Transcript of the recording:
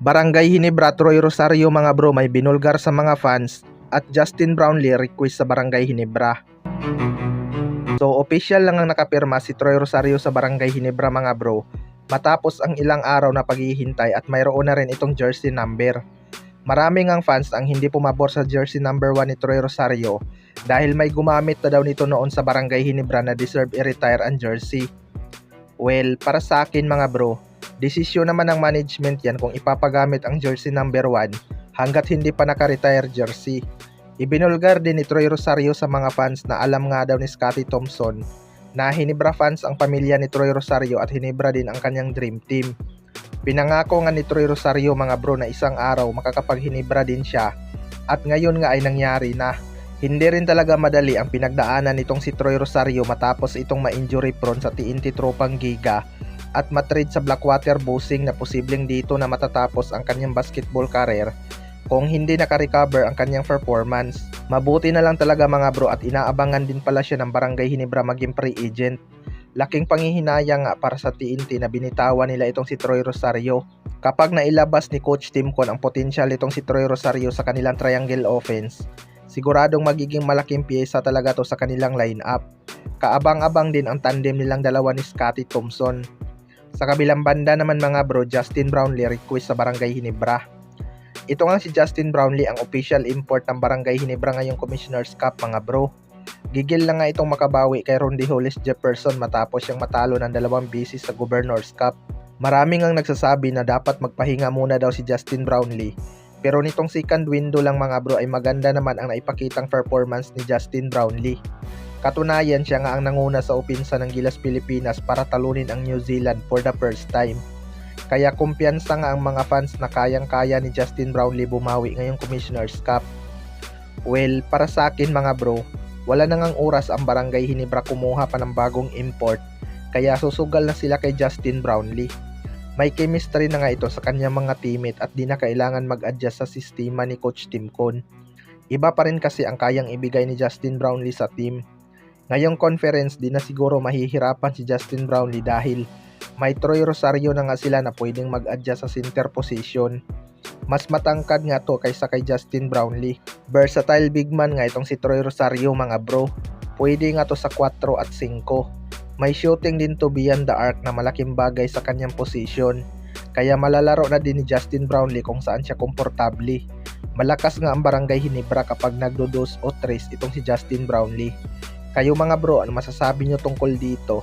Barangay Ginebra, Troy Rosario mga bro, may binulgar sa mga fans at Justin Brownlee request sa Barangay Ginebra. So official lang ang nakapirma si Troy Rosario sa Barangay Ginebra mga bro, matapos ang ilang araw na paghihintay at mayroon na rin itong jersey number. Maraming ang fans ang hindi pumabor sa jersey number 1 ni Troy Rosario dahil may gumamit na daw nito noon sa Barangay Ginebra na deserve i-retire ang jersey. Well, para sa akin mga bro, desisyon naman ng management yan kung ipapagamit ang jersey number 1 hanggat hindi pa naka-retire jersey. Ibinulgar din ni Troy Rosario sa mga fans na alam nga daw ni Scottie Thompson na Ginebra fans ang pamilya ni Troy Rosario at Ginebra din ang kanyang dream team. Pinangako nga ni Troy Rosario mga bro na isang araw makakapag-Ginebra din siya at ngayon nga ay nangyari na. Hindi rin talaga madali ang pinagdaanan nitong si Troy Rosario matapos itong ma-injury prone sa TNT Tropang Giga at matrade sa Blackwater Bussing na posibleng dito na matatapos ang kanyang basketball career kung hindi naka-recover ang kanyang performance. Mabuti na lang talaga mga bro at inaabangan din pala siya ng Barangay Ginebra maging free agent. Laking panghihinayang nga para sa TNT na binitawan nila itong si Troy Rosario. Kapag nailabas ni Coach Tim Con ang potensyal itong si Troy Rosario sa kanilang triangle offense, siguradong magiging malaking piyesa talaga to sa kanilang lineup. Kaabang-abang din ang tandem nilang dalawa ni Scottie Thompson. Sa kabilang banda naman mga bro, Justin Brownlee request sa Barangay Ginebra. Ito nga si Justin Brownlee ang official import ng Barangay Ginebra ngayong Commissioner's Cup mga bro. Gigil lang nga itong makabawi kay Rondy Hollis Jefferson matapos siyang matalo ng 2 beses sa Governor's Cup. Maraming ang nagsasabi na dapat magpahinga muna daw si Justin Brownlee. Pero nitong second window lang mga bro ay maganda naman ang naipakitang performance ni Justin Brownlee. Katunayan siya nga ang nanguna sa opensa ng Gilas Pilipinas para talunin ang New Zealand for the first time. Kaya kumpiyansa nga ang mga fans na kayang-kaya ni Justin Brownlee bumawi ngayong Commissioner's Cup. Well, para sa akin mga bro, wala na ngang oras ang Barangay Ginebra kumuha pa ng bagong import, kaya susugal na sila kay Justin Brownlee. May chemistry na nga ito sa kanyang mga teammate at di na kailangan mag-adjust sa sistema ni Coach Tim Con. Iba pa rin kasi ang kayang ibigay ni Justin Brownlee sa team. Ngayong conference di na siguro mahihirapan si Justin Brownlee dahil may Troy Rosario na nga sila na pwedeng mag-adjust sa center position. Mas matangkad nga to kaysa kay Justin Brownlee. Versatile big man nga itong si Troy Rosario mga bro. Pwede nga to sa 4 at 5. May shooting din to beyond the arc na malaking bagay sa kanyang position. Kaya malalaro na din ni Justin Brownlee kung saan siya komportable. Malakas nga ang Barangay Ginebra kapag nagdo-2 o 3 itong si Justin Brownlee. Kayo mga bro, ano masasabi nyo tungkol dito?